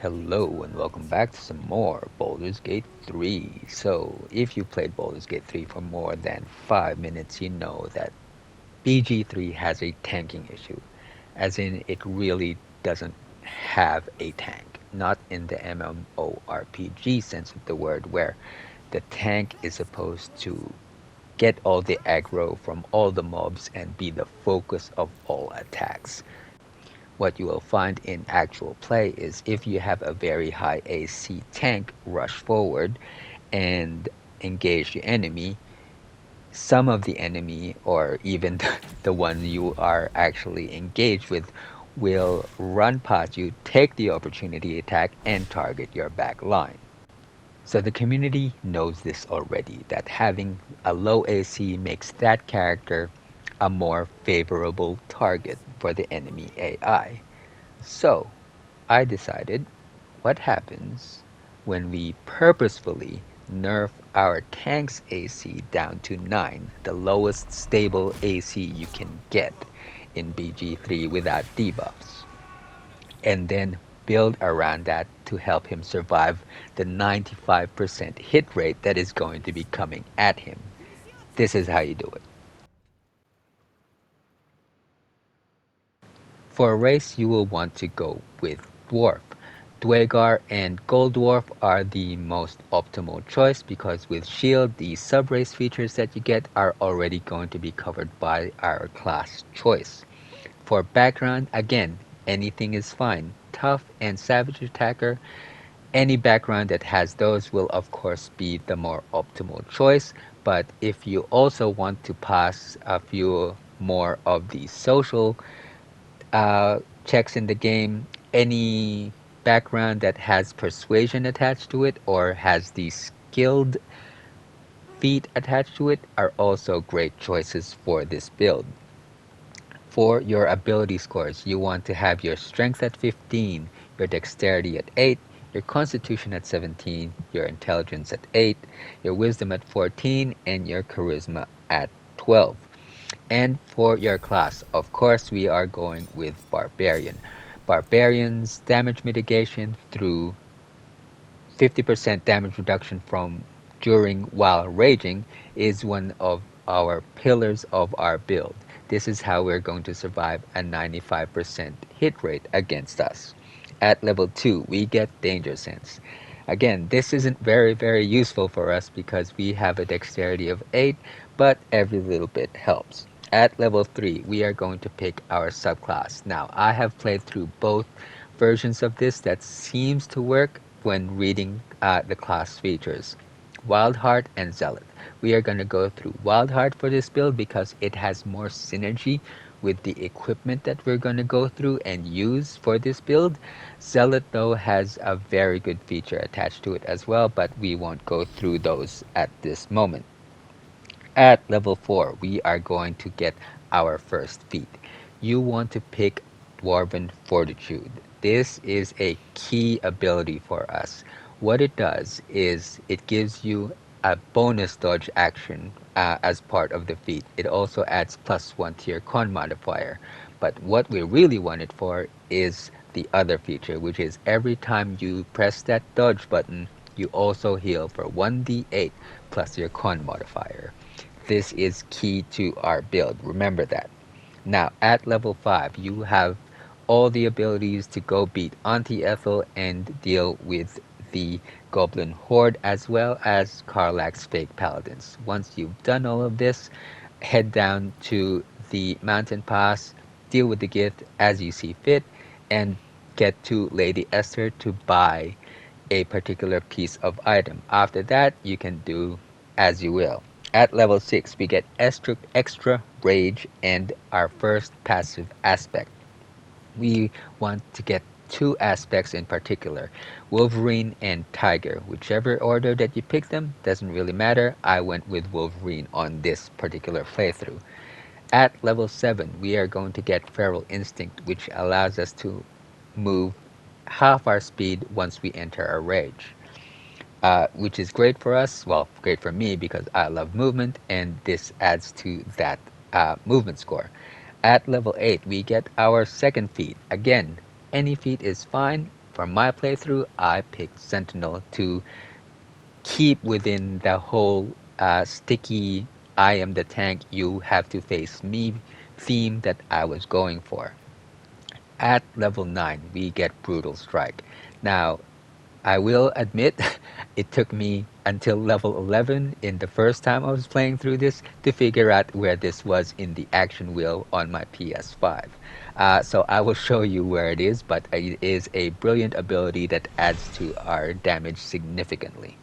Hello and welcome back to some more Baldur's Gate 3. So, if you played Baldur's Gate 3 for more than 5 minutes, you know that BG3 has a tanking issue. As in, it really doesn't have a tank. Not in the MMORPG sense of the word, where the tank is supposed to get all the aggro from all the mobs and be the focus of all attacks. What you will find in actual play is if you have a very high AC tank rush forward and engage the enemy, some of the enemy or even the one you are actually engaged with will run past you, take the opportunity attack, and target your back line. So the community knows this already, that having a low AC makes that character a more favorable target for the enemy AI. So I decided, what happens when we purposefully nerf our tank's AC down to 9, the lowest stable AC you can get in BG3 without debuffs, and then build around that to help him survive the 95% hit rate that is going to be coming at him. This is how you do it. For a race, you will want to go with Dwarf. Dwagar and Gold Dwarf are the most optimal choice because with Shield, the sub-race features that you get are already going to be covered by our class choice. For background, again, anything is fine. Tough and Savage Attacker, any background that has those will of course be the more optimal choice, but if you also want to pass a few more of the social checks in the game, any background that has persuasion attached to it or has the skilled feat attached to it are also great choices for this build. For your ability scores, you want to have your strength at 15, your dexterity at 8, your constitution at 17, your intelligence at 8, your wisdom at 14, and your charisma at 12. And for your class, of course, we are going with Barbarian. Barbarian's damage mitigation through 50% damage reduction from during while raging is one of our pillars of our build. This is how we're going to survive a 95% hit rate against us. At level 2, we get Danger Sense. Again, this isn't very useful for us because we have a dexterity of 8, but every little bit helps. At level 3, we are going to pick our subclass. Now, I have played through both versions of this that seems to work when reading the class features. Wildheart and Zealot. We are going to go through Wildheart for this build because it has more synergy with the equipment that we're going to go through and use for this build. Zealot though has a very good feature attached to it as well, but we won't go through those at this moment. At level 4, we are going to get our first feat. You want to pick Dwarven Fortitude. This is a key ability for us. What it does is it gives you a bonus dodge action as part of the feat. It also adds +1 to your con modifier. But what we really want it for is the other feature, which is every time you press that dodge button, you also heal for 1d8 plus your con modifier. This is key to our build. Remember that. Now, at level 5, you have all the abilities to go beat Auntie Ethel and deal with the Goblin Horde as well as Karlach's fake paladins. Once you've done all of this, head down to the mountain pass, deal with the gift as you see fit, and get to Lady Esther to buy a particular piece of item. After that, you can do as you will. At level 6, we get extra rage and our first passive aspect. We want to get two aspects in particular, Wolverine and Tiger. Whichever order that you pick them doesn't really matter. I went with Wolverine on this particular playthrough. At level 7, we are going to get Feral Instinct, which allows us to move half our speed once we enter a rage. Which is great for us, well, great for me because I love movement, and this adds to that movement score. At level 8, we get our second feat. Again, any feat is fine. For my playthrough, I picked Sentinel to keep within the whole sticky I am the tank, you have to face me theme that I was going for. At level 9, we get Brutal Strike. Now, I will admit it took me until level 11 in the first time I was playing through this to figure out where this was in the action wheel on my PS5. So I will show you where it is, but it is a brilliant ability that adds to our damage significantly.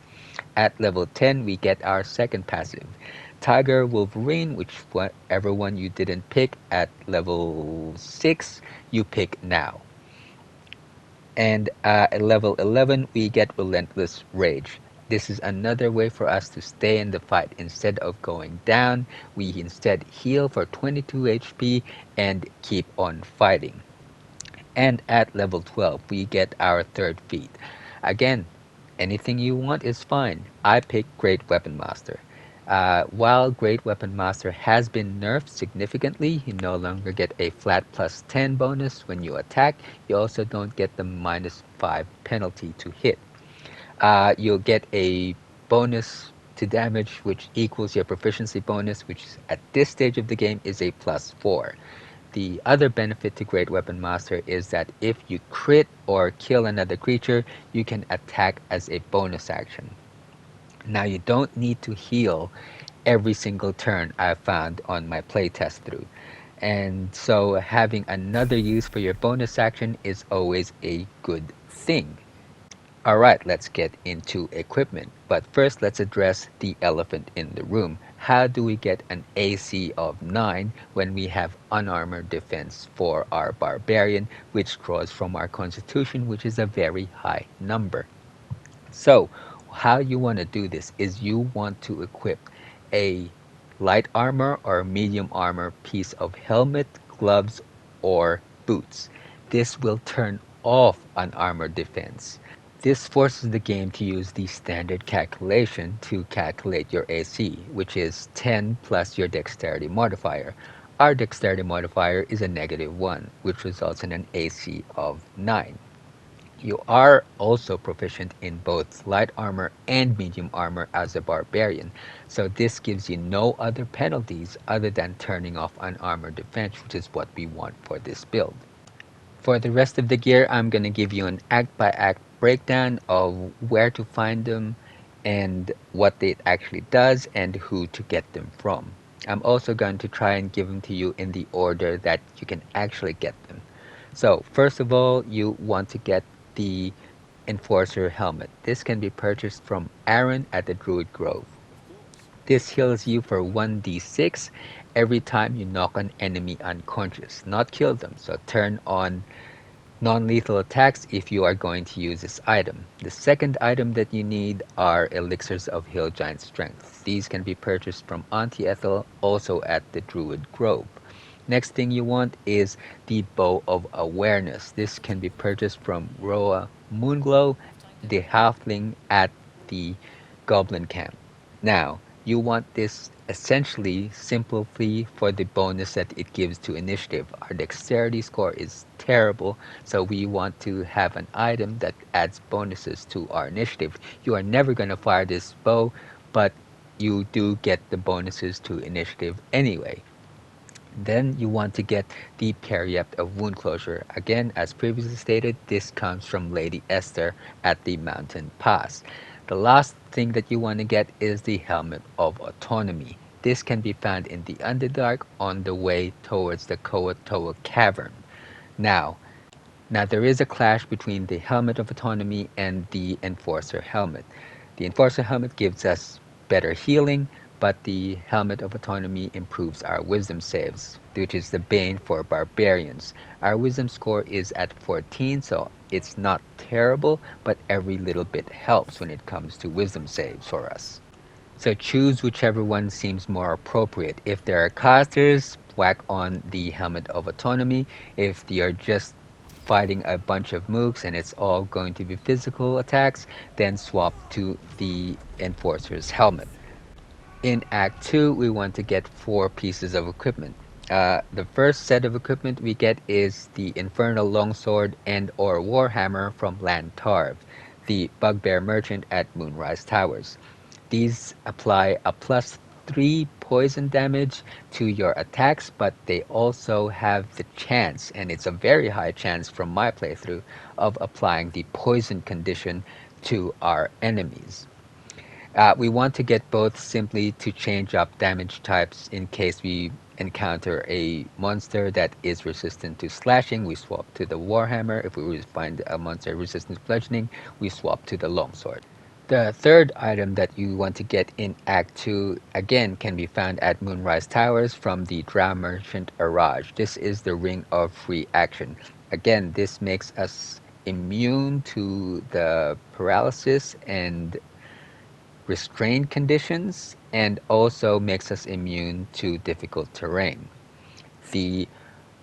At level 10, we get our second passive, Tiger Wolverine, whichever one you didn't pick at level 6, you pick now. And at level 11, we get Relentless Rage. This is another way for us to stay in the fight. Instead of going down, we instead heal for 22 HP and keep on fighting. And at level 12, we get our third feat. Again, anything you want is fine. I picked Great Weapon Master. While Great Weapon Master has been nerfed significantly, you no longer get a flat plus 10 bonus when you attack. You also don't get the minus 5 penalty to hit. You'll get a bonus to damage which equals your proficiency bonus, which at this stage of the game is a plus 4. The other benefit to Great Weapon Master is that if you crit or kill another creature, you can attack as a bonus action. Now you don't need to heal every single turn I've found on my playtest through. And so having another use for your bonus action is always a good thing. Alright, let's get into equipment. But first let's address the elephant in the room. How do we get an AC of 9 when we have unarmored defense for our barbarian, which draws from our constitution, which is a very high number? So, how you want to do this is you want to equip a light armor or medium armor piece of helmet, gloves, or boots. This will turn off unarmored defense. This forces the game to use the standard calculation to calculate your AC, which is 10 plus your dexterity modifier. Our dexterity modifier is a -1, which results in an AC of 9. You are also proficient in both light armor and medium armor as a barbarian, so this gives you no other penalties other than turning off unarmored defense, which is what we want for this build. For the rest of the gear, I'm going to give you an act by act breakdown of where to find them and what it actually does and who to get them from. I'm also going to try and give them to you in the order that you can actually get them. So first of all, you want to get the Enforcer helmet. This can be purchased from Aaron at the Druid Grove. This heals you for 1d6 every time you knock an enemy unconscious, not kill them. So turn on non-lethal attacks if you are going to use this item. The second item that you need are Elixirs of Hill Giant Strength. These can be purchased from Auntie Ethel, also at the Druid Grove. Next thing you want is the Bow of Awareness. This can be purchased from Roa Moonglow, the halfling at the Goblin Camp. Now, you want this essentially simply for the bonus that it gives to initiative. Our dexterity score is terrible, so we want to have an item that adds bonuses to our initiative. You are never going to fire this bow, but you do get the bonuses to initiative anyway. Then you want to get the Periapt of Wound Closure. Again, as previously stated, this comes from Lady Esther at the Mountain Pass. The last thing that you want to get is the Helmet of Autonomy. This can be found in the Underdark on the way towards the Koatoa Cavern. Now, now there is a clash between the Helmet of Autonomy and the Enforcer Helmet. The Enforcer Helmet gives us better healing, but the Helmet of Autonomy improves our wisdom saves, which is the bane for barbarians. Our wisdom score is at 14, so it's not terrible, but every little bit helps when it comes to wisdom saves for us. So choose whichever one seems more appropriate. If there are casters, whack on the Helmet of Autonomy. If they are just fighting a bunch of mooks and it's all going to be physical attacks, then swap to the Enforcer's Helmet. In Act 2, we want to get 4 pieces of equipment. The first set of equipment we get is the Infernal Longsword and or Warhammer from Lantarv, the Bugbear Merchant at Moonrise Towers. These apply a +3 poison damage to your attacks, but they also have the chance, and it's a very high chance from my playthrough, of applying the poison condition to our enemies. We want to get both simply to change up damage types in case we encounter a monster that is resistant to slashing, we swap to the Warhammer. If we find a monster resistant to bludgeoning, we swap to the Longsword. The third item that you want to get in Act 2 again can be found at Moonrise Towers from the Drow Merchant Araj. This is the Ring of Free Action. Again, this makes us immune to the paralysis and restrained conditions, and also makes us immune to difficult terrain. The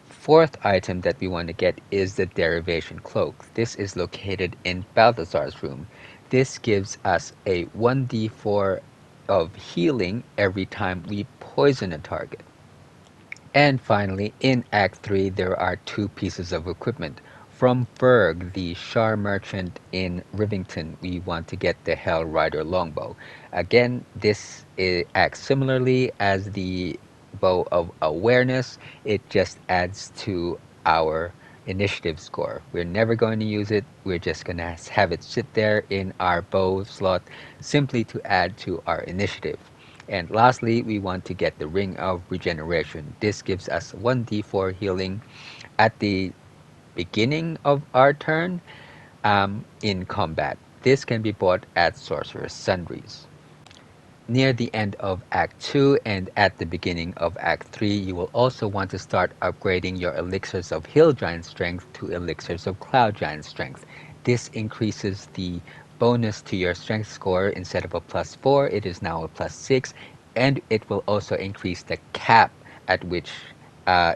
fourth item that we want to get is the Derivation Cloak. This is located in Balthazar's room. This gives us a 1d4 of healing every time we poison a target. And finally, in Act 3, there are two pieces of equipment. From Ferg, the Shar merchant in Rivington, we want to get the Hell Rider longbow. Again, this acts similarly as the Bow of Awareness. It just adds to our initiative score. We're never going to use it. We're just going to have it sit there in our bow slot simply to add to our initiative. And lastly, we want to get the Ring of Regeneration. This gives us 1d4 healing at the beginning of our turn in combat. This can be bought at Sorcerer's Sundries. Near the end of Act 2 and at the beginning of Act 3, you will also want to start upgrading your Elixirs of Hill Giant Strength to Elixirs of Cloud Giant Strength. This increases the bonus to your strength score. Instead of a +4, it is now a +6, and it will also increase the cap at which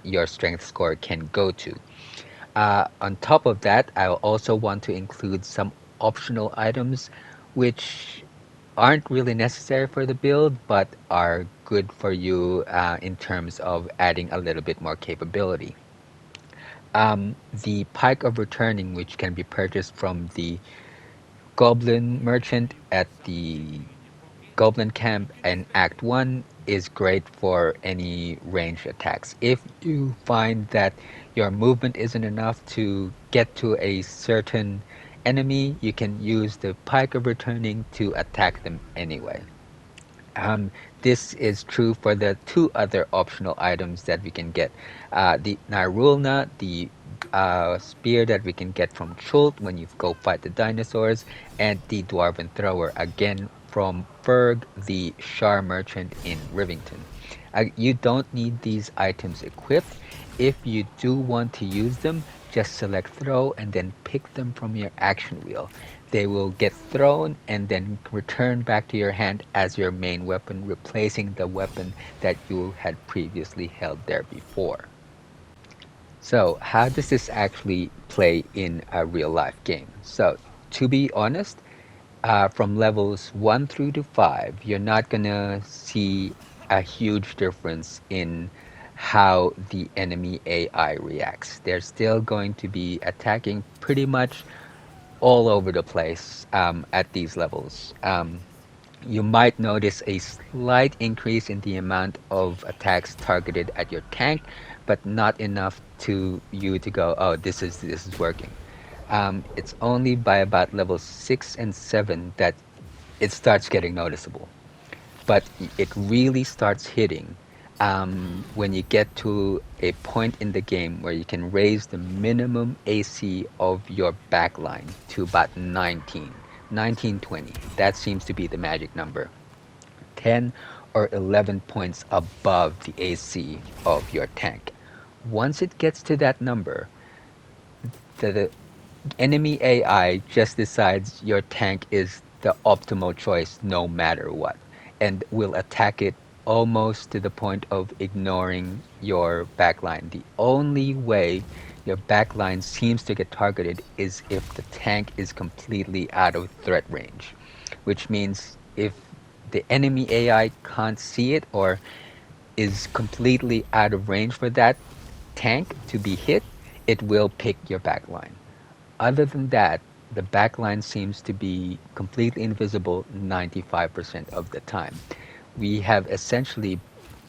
your strength score can go to. On top of that, I will also want to include some optional items which aren't really necessary for the build but are good for you in terms of adding a little bit more capability. The Pike of Returning, which can be purchased from the Goblin Merchant at the Goblin Camp in Act 1, is great for any ranged attacks. If you find that your movement isn't enough to get to a certain enemy, you can use the Pike of Returning to attack them anyway. This is true for the two other optional items that we can get. The Narulna, the spear that we can get from Chult when you go fight the dinosaurs, and the Dwarven Thrower, again from Ferg, the Shar merchant in Rivington. You don't need these items equipped. If you do want to use them, just select throw and then pick them from your action wheel. They will get thrown and then return back to your hand as your main weapon, replacing the weapon that you had previously held there before. So how does this actually play in a real life game? So to be honest, from levels 1 through to 5, you're not gonna see a huge difference in how the enemy AI reacts. They're still going to be attacking pretty much all over the place at these levels. You might notice a slight increase in the amount of attacks targeted at your tank, but not enough to you to go, oh, this is working. It's only by about level 6 and 7 that it starts getting noticeable. But it really starts hitting when you get to a point in the game where you can raise the minimum AC of your backline to about 19, 20. That seems to be the magic number. 10 or 11 points above the AC of your tank. Once it gets to that number, the enemy AI just decides your tank is the optimal choice no matter what, and will attack it almost to the point of ignoring your backline. The only way your backline seems to get targeted is if the tank is completely out of threat range, which means if the enemy AI can't see it, or is completely out of range for that tank to be hit, it will pick your backline. Other than that, the backline seems to be completely invisible 95% of the time. We have essentially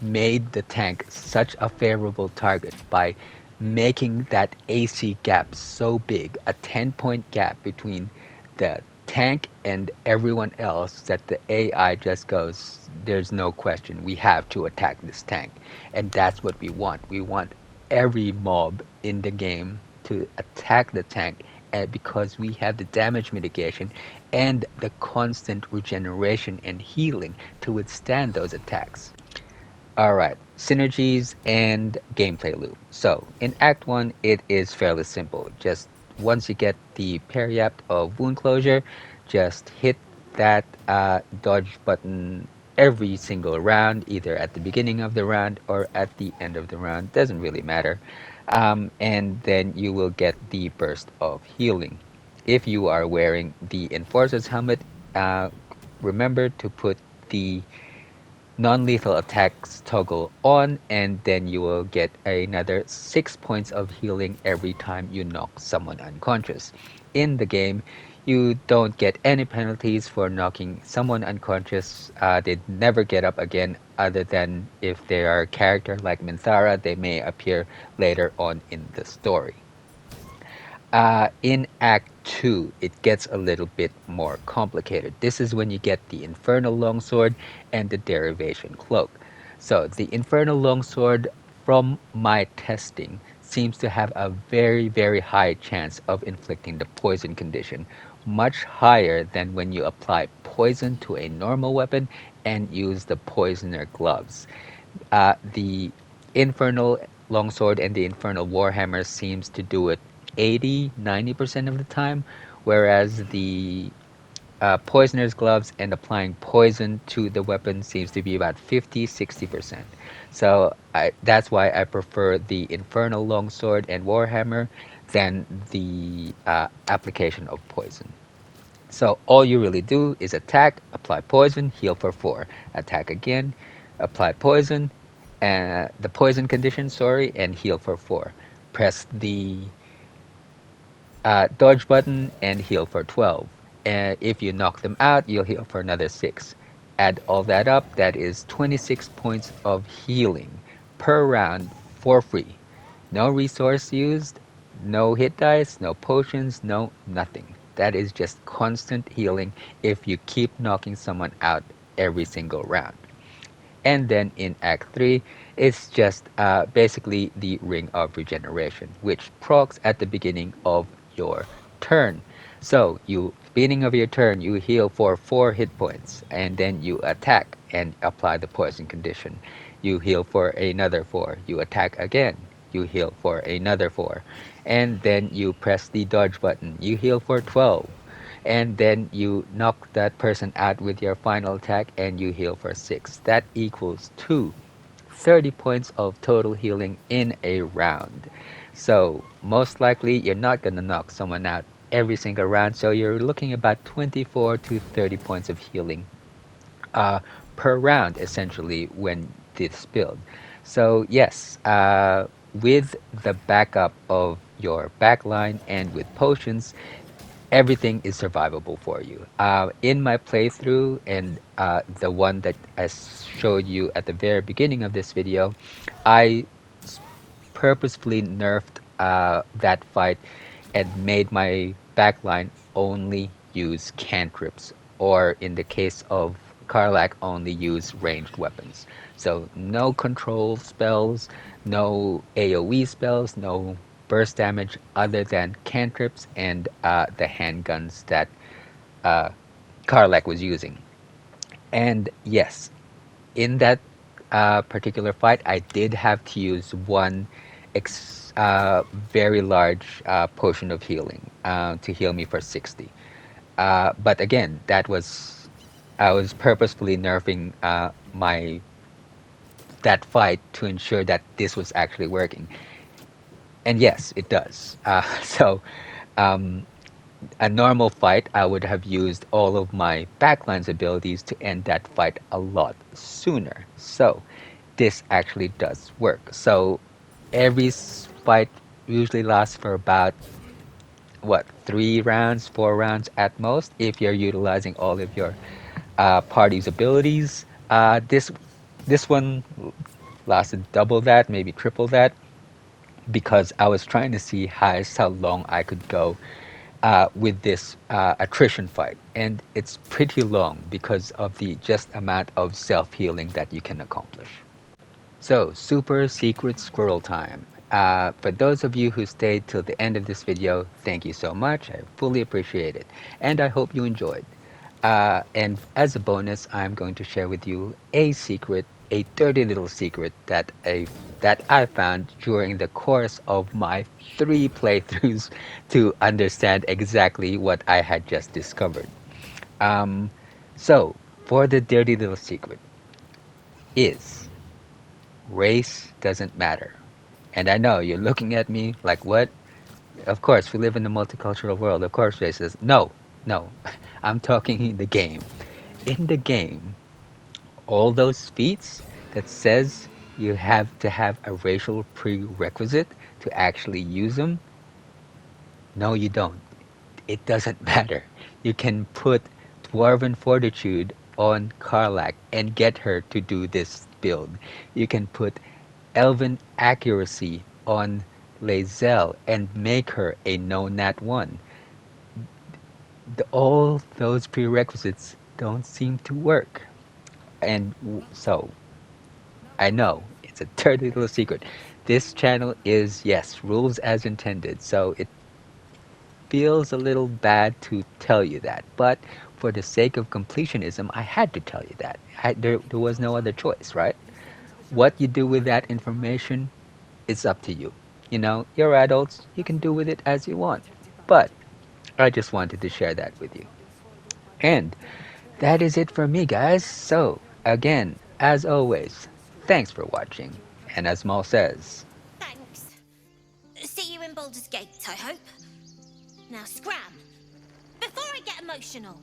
made the tank such a favorable target by making that AC gap so big, a 10-point gap between the tank and everyone else, that the AI just goes, there's no question, we have to attack this tank. And that's what we want. We want every mob in the game to attack the tank, because we have the damage mitigation and the constant regeneration and healing to withstand those attacks. Alright, synergies and gameplay loop. So, in Act 1, it is fairly simple. Just once you get the periapt of wound closure, just hit that dodge button every single round, either at the beginning of the round or at the end of the round. Doesn't really matter. And then you will get the burst of healing. If you are wearing the Enforcer's helmet, uh, remember to put the non-lethal attacks toggle on, and then you will get another 6 points of healing every time you knock someone unconscious. In the game, you don't get any penalties for knocking someone unconscious. They never get up again, other than if they are a character like Minthara, they may appear later on in the story. In Act 2, it gets a little bit more complicated. This is when you get the Infernal Longsword and the Derivation Cloak. So, the Infernal Longsword, from my testing, seems to have a very, very high chance of inflicting the poison condition, much higher than when you apply poison to a normal weapon and use the Poisoner gloves. The Infernal Longsword and the Infernal Warhammer seems to do it 80-90% of the time, whereas the Poisoner's gloves and applying poison to the weapon seems to be about 50-60%. So that's why I prefer the Infernal Longsword and Warhammer than the application of poison. So all you really do is attack, apply poison, heal for 4. Attack again, apply poison, the poison condition, sorry, and heal for 4. Press the dodge button and heal for 12. And if you knock them out, you'll heal for another 6. Add all that up, that is 26 points of healing per round for free. No resource used, no hit dice, no potions, no nothing. That is just constant healing if you keep knocking someone out every single round. And then in Act 3, it's just basically the Ring of Regeneration, which procs at the beginning of your turn. So, beginning of your turn, you heal for 4 hit points, and then you attack and apply the poison condition. You heal for another 4. You attack again. You heal for another 4. And then you press the dodge button. You heal for 12, and then you knock that person out with your final attack and you heal for 6. That equals to 30 points of total healing in a round. So most likely you're not going to knock someone out every single round, so you're looking about 24 to 30 points of healing uh, per round essentially when this build. So yes, with the backup of your backline and with potions, everything is survivable for you. In my playthrough and the one that I showed you at the very beginning of this video, I purposefully nerfed that fight and made my backline only use cantrips, or in the case of Karlach, only use ranged weapons. So no control spells, no AoE spells, no burst damage other than cantrips and the handguns that uh, Karlach was using. And yes, in that particular fight, I did have to use one very large potion of healing to heal me for 60. But again, I was purposefully nerfing my that fight to ensure that this was actually working. And yes, it does. So um, a normal fight, I would have used all of my backline's abilities to end that fight a lot sooner. So this actually does work. So every fight usually lasts for about what, 3 rounds, 4 rounds at most, if you're utilizing all of your party's abilities. This one lasted double that, maybe triple that, because I was trying to see how long I could go with this attrition fight, and it's pretty long because of the just amount of self-healing that you can accomplish. So, super secret squirrel time. For those of you who stayed till the end of this video, thank you so much. I fully appreciate it, and I hope you enjoyed. And as a bonus, I'm going to share with you a secret, a dirty little secret that I found during the course of my 3 playthroughs to understand exactly what I had just discovered. Um, so, for the dirty little secret is race doesn't matter. And I know you're looking at me like, what? Of course, we live in a multicultural world. Of course, race is. No, no. I'm talking in the game. In the game, all those feats that says you have to have a racial prerequisite to actually use them, no, you don't. It doesn't matter. You can put Dwarven Fortitude on Karlach and get her to do this build. You can put Elven Accuracy on Lae'zel and make her a no nat 1. All those prerequisites don't seem to work. And so, I know it's a dirty little secret. This channel is, yes, rules as intended, so it feels a little bad to tell you that. But for the sake of completionism, I had to tell you that. There was no other choice, right? What you do with that information, it's up to you. You know, you're adults, you can do with it as you want. But I just wanted to share that with you. And that is it for me, guys. So, again, as always, thanks for watching. And as Maul says, Thanks. See you in Baldur's Gate, I hope. Now scram, before I get emotional.